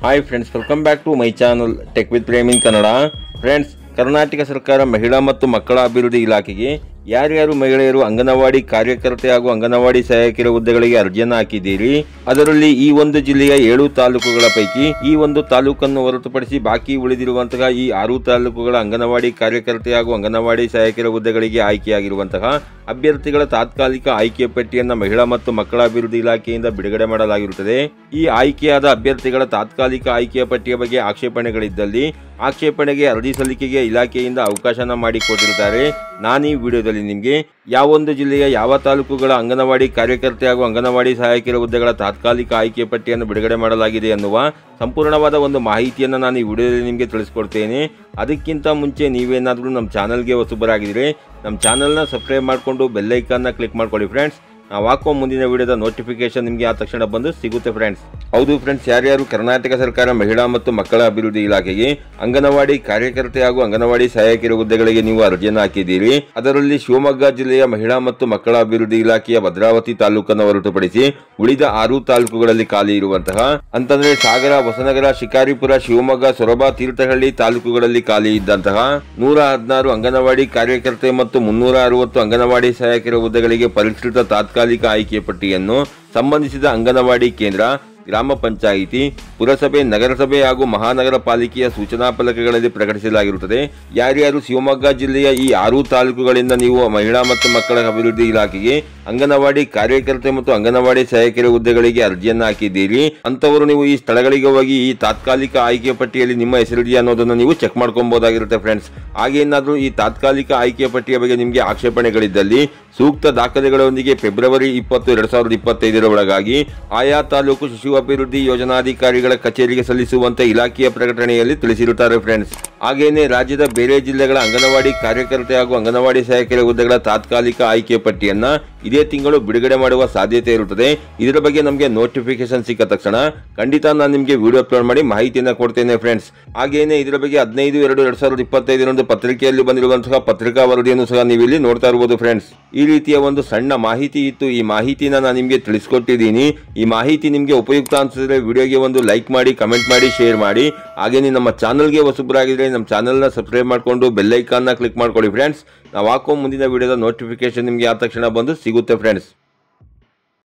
Hi friends, welcome back to my channel tech with Prem in Kannada. Friends, Karnataka ಸರ್ಕಾರ ಮಹಿಳಾ ಮತ್ತು ಮಕ್ಕಳ ಅಭಿವೃದ್ಧಿ ಇಲಾಖೆಗೆ ಯಾರ್ಯಾರು ಮಹಿಳೆಯರು ಅಂಗನವಾಡಿ ಕಾರ್ಯಕರ್ತೆ ಹಾಗೂ ಅಂಗನವಾಡಿ ಸಹಾಯಕಿಯರ ಹುದ್ದೆಗಳಿಗೆ ಅರ್ಜಿಯನ್ನು ಹಾಕಿದ್ದೀರಿ, ಅದರಲ್ಲಿ ಈ ಒಂದು ಜಿಲ್ಲೆಯ 7 ತಾಲೂಕುಗಳ ಪೈಕಿ ಈ ಒಂದು ತಾಲೂಕನ್ನು ಹೊರತುಪಡಿಸಿ ಬಾಕಿ ಉಳಿದಿರುವಂತಹ ಈ 6 ತಾಲೂಕುಗಳ ಅಂಗನವಾಡಿ ಕಾರ್ಯಕರ್ತೆ ಹಾಗೂ ಅಂಗನವಾಡಿ ಸಹಾಯಕಿಯರ ಹುದ್ದೆಗಳಿಗೆ ಆಯ್ಕೆಯಾಗಿರುವಂತಹ ಅಭ್ಯರ್ಥಿಗಳ ತಾತ್ಕಾಲಿಕ ಆಯ್ಕೆ ಪಟ್ಟಿಯನ್ನು ಮಹಿಳಾ ಮತ್ತು ಮಕ್ಕಳ ಅಭಿವೃದ್ಧಿ ಇಲಾಖೆಯಿಂದ ಬಿಡುಗಡೆ ಮಾಡಲಾಗಿರುತ್ತದೆ. ಈ ಆಯ್ಕೆಯಾದ ಅಭ್ಯರ್ಥಿಗಳ ತಾತ್ಕಾಲಿಕ ಆಯ್ಕೆಯ ಪಟ್ಟಿಯ ಬಗ್ಗೆ ಆಕ್ಷೇಪಣೆಗಳಿದ್ದಲ್ಲಿ ಆಕ್ಷೇಪಣೆಗೆ ಅರ್ಜಿ ಸಲ್ಲಿಕೆಗೆ ಇಲಾಖೆಯಿಂದ ಅವಕಾಶನ ಮಾಡಿಕೊಟ್ಟಿರುತ್ತಾರೆ. ನಾನು ಈ ವಿಡಿಯೋದಲ್ಲಿ ನಿಮಗೆ ಯಾವೊಂದು ಜಿಲ್ಲೆಯ ಯಾವ ತಾಲೂಕುಗಳ ಅಂಗನವಾಡಿ ಕಾರ್ಯಕರ್ತೆ ಹಾಗೂ ಅಂಗನವಾಡಿ ಸಹಾಯಕಿಯರ ಹುದ್ದೆಗಳ ತಾತ್ಕಾಲಿಕ ಆಯ್ಕೆ ಪಟ್ಟಿಯನ್ನು ಬಿಡುಗಡೆ ಮಾಡಲಾಗಿದೆ ಎನ್ನುವ ಸಂಪೂರ್ಣವಾದ ಒಂದು ಮಾಹಿತಿಯನ್ನು ನಾನು ಈ ವಿಡಿಯೋದಲ್ಲಿ ನಿಮಗೆ ತಿಳಿಸ್ಕೊಡ್ತೇನೆ. ಅದಕ್ಕಿಂತ ಮುಂಚೆ ನೀವೇನಾದರೂ ನಮ್ಮ ಚಾನಲ್ಗೆ ಹೊಸಬರಾಗಿದ್ದರೆ ನಮ್ಮ ಚಾನಲ್ನ ಸಬ್ಸ್ಕ್ರೈಬ್ ಮಾಡಿಕೊಂಡು ಬೆಲ್ ಐಕಾನ್ನ ಕ್ಲಿಕ್ ಮಾಡ್ಕೊಳ್ಳಿ ಫ್ರೆಂಡ್ಸ್. ನಾವು ಹಾಕೋ ಮುಂದಿನ ವಿಡಿಯೋದ ನೋಟಿಫಿಕೇಶನ್ ನಿಮಗೆ ಆ ತಕ್ಷಣ ಬಂದು ಸಿಗುತ್ತೆ ಫ್ರೆಂಡ್ಸ್. ಹೌದು ಫ್ರೆಂಡ್ಸ್, ಯಾರ್ಯಾರು ಕರ್ನಾಟಕ ಸರ್ಕಾರ ಮಹಿಳಾ ಮತ್ತು ಮಕ್ಕಳ ಅಭಿವೃದ್ಧಿ ಇಲಾಖೆಗೆ ಅಂಗನವಾಡಿ ಕಾರ್ಯಕರ್ತೆ ಹಾಗೂ ಅಂಗನವಾಡಿ ಸಹಾಯಕಿಯರ ಹುದ್ದೆಗಳಿಗೆ ನೀವು ಅರ್ಜಿಯನ್ನು ಹಾಕಿದ್ದೀರಿ, ಅದರಲ್ಲಿ ಶಿವಮೊಗ್ಗ ಜಿಲ್ಲೆಯ ಮಹಿಳಾ ಮತ್ತು ಮಕ್ಕಳ ಅಭಿವೃದ್ಧಿ ಇಲಾಖೆಯ ಭದ್ರಾವತಿ ತಾಲೂಕನ್ನು ಹೊರತುಪಡಿಸಿ ಉಳಿದ 6 ತಾಲೂಕುಗಳಲ್ಲಿ ಖಾಲಿ ಇರುವಂತಹ ಅಂತಂದ್ರೆ ಸಾಗರ, ಹೊಸನಗರ, ಶಿಕಾರಿಪುರ, ಶಿವಮೊಗ್ಗ, ಸೊರಬ, ತೀರ್ಥಹಳ್ಳಿ ತಾಲೂಕುಗಳಲ್ಲಿ ಖಾಲಿ ಇದ್ದಂತಹ 116 ಅಂಗನವಾಡಿ ಕಾರ್ಯಕರ್ತೆ ಮತ್ತು 360 ಅಂಗನವಾಡಿ ಸಹಾಯಕಿಯರ ಹುದ್ದೆಗಳಿಗೆ ಪರಿಷ್ಕೃತ ತಾತ್ಕಾಲಿಕ ಆಯ್ಕೆ ಪಟ್ಟಿಯನ್ನು ಸಂಬಂಧಿಸಿದ ಅಂಗನವಾಡಿ ಕೇಂದ್ರ, ಗ್ರಾಮ ಪಂಚಾಯಿತಿ, ಪುರಸಭೆ, ನಗರಸಭೆ ಹಾಗೂ ಮಹಾನಗರ ಪಾಲಿಕೆಯ ಸೂಚನಾ ಫಲಕಗಳಲ್ಲಿ ಪ್ರಕಟಿಸಲಾಗಿರುತ್ತದೆ. ಯಾರ್ಯಾರು ಶಿವಮೊಗ್ಗ ಜಿಲ್ಲೆಯ ಈ 6 ತಾಲೂಕುಗಳಿಂದ ನೀವು ಮಹಿಳಾ ಮತ್ತು ಮಕ್ಕಳ ಅಭಿವೃದ್ಧಿ ಇಲಾಖೆಗೆ ಅಂಗನವಾಡಿ ಕಾರ್ಯಕರ್ತೆ ಮತ್ತು ಅಂಗನವಾಡಿ ಸಹಾಯಕಿಯರ ಹುದ್ದೆಗಳಿಗೆ ಅರ್ಜಿಯನ್ನು ಹಾಕಿದ್ದೀರಿ, ಅಂತವರು ನೀವು ಈ ಸ್ಥಳಗಳಿಗೆ ಹೋಗಿ ಈ ತಾತ್ಕಾಲಿಕ ಆಯ್ಕೆ ಪಟ್ಟಿಯಲ್ಲಿ ನಿಮ್ಮ ಹೆಸರಿದೆಯಾ ಅನ್ನೋದನ್ನು ನೀವು ಚೆಕ್ ಮಾಡ್ಕೊಬಹುದಾಗಿರುತ್ತೆ ಫ್ರೆಂಡ್ಸ್. ಹಾಗೇನಾದರೂ ಈ ತಾತ್ಕಾಲಿಕ ಆಯ್ಕೆ ಪಟ್ಟಿಯ ಬಗ್ಗೆ ನಿಮಗೆ ಆಕ್ಷೇಪಣೆಗಳಿದ್ದಲ್ಲಿ ಸೂಕ್ತ ದಾಖಲೆಗಳೊಂದಿಗೆ ಫೆಬ್ರವರಿ 20, 2025 ಒಳಗಾಗಿ ಆಯಾ ತಾಲೂಕು ಶಿಶು ಅಭಿವೃದ್ಧಿ ಯೋಜನಾಧಿಕಾರಿಗಳ ಕಚೇರಿಗೆ ಸಲ್ಲಿಸುವಂತೆ ಇಲಾಖೆಯ ಪ್ರಕಟಣೆಯಲ್ಲಿ ತಿಳಿಸಿರುತ್ತಾರೆ ಫ್ರೆಂಡ್ಸ್. ಹಾಗೇನೆ ರಾಜ್ಯದ ಬೇರೆ ಜಿಲ್ಲೆಗಳ ಅಂಗನವಾಡಿ ಕಾರ್ಯಕರ್ತೆ ಹಾಗೂ ಅಂಗನವಾಡಿ ಸಹಾಯಕಿಯರ ಹುದ್ದೆಗಳ ತಾತ್ಕಾಲಿಕ ಆಯ್ಕೆ ಪಟ್ಟಿಯನ್ನ ಇದೇ ತಿಂಗಳು ಬಿಡುಗಡೆ ಮಾಡುವ ಸಾಧ್ಯತೆ ಇರುತ್ತದೆ. ಇದರ ಬಗ್ಗೆ ನಮಗೆ ನೋಟಿಫಿಕೇಶನ್ ಸಿಕ್ಕ ತಕ್ಷಣ ಖಂಡಿತ ನಾನು ನಿಮಗೆ ವಿಡಿಯೋ ಅಪ್ಲೋಡ್ ಮಾಡಿ ಮಾಹಿತಿಯನ್ನು ಕೊಡ್ತೇನೆ ಫ್ರೆಂಡ್ಸ್. ಹಾಗೇನೆ ಇದರ ಬಗ್ಗೆ 15/2/2025 ಪತ್ರಿಕೆಯಲ್ಲಿ ಬಂದಿರುವಂತಹ ಪತ್ರಿಕಾ ವರದಿಯನ್ನು ಸಹ ನೀವು ಇಲ್ಲಿ ನೋಡ್ತಾ ಇರಬಹುದು ಫ್ರೆಂಡ್ಸ್. ಈ ರೀತಿಯ ಒಂದು ಸಣ್ಣ ಮಾಹಿತಿ ಇತ್ತು, ಈ ಮಾಹಿತಿನ ನಾನು ನಿಮಗೆ ತಿಳಿಸ್ಕೊಟ್ಟಿದ್ದೀನಿ. ಈ ಮಾಹಿತಿ ನಿಮಗೆ ಉಪಯುಕ್ತ ಅನಿಸಿದ್ರೆ ವಿಡಿಯೋಗೆ ಒಂದು ಲೈಕ್ ಮಾಡಿ, ಕಮೆಂಟ್ ಮಾಡಿ, ಶೇರ್ ಮಾಡಿ. ಹಾಗೇನೆ ನಮ್ಮ ಚಾನಲ್ಗೆ ಹೊಸಬರಾಗಿದ್ರೆ ನಮ್ಮ ಚಾನಲ್ನ ಸಬ್ಸ್ಕ್ರೈಬ್ ಮಾಡಿಕೊಂಡು ಬೆಲ್ ಐಕಾನ್ನ ಕ್ಲಿಕ್ ಮಾಡ್ಕೊಳ್ಳಿ ಫ್ರೆಂಡ್ಸ್. ನಾವು ಹಾಕೋ ಮುಂದಿನ ವಿಡಿಯೋದ ನೋಟಿಫಿಕೇಶನ್ ನಿಮಗೆ ಆ ತಕ್ಷಣ ಬಂದು ಸಿಗುತ್ತೆ ಫ್ರೆಂಡ್ಸ್.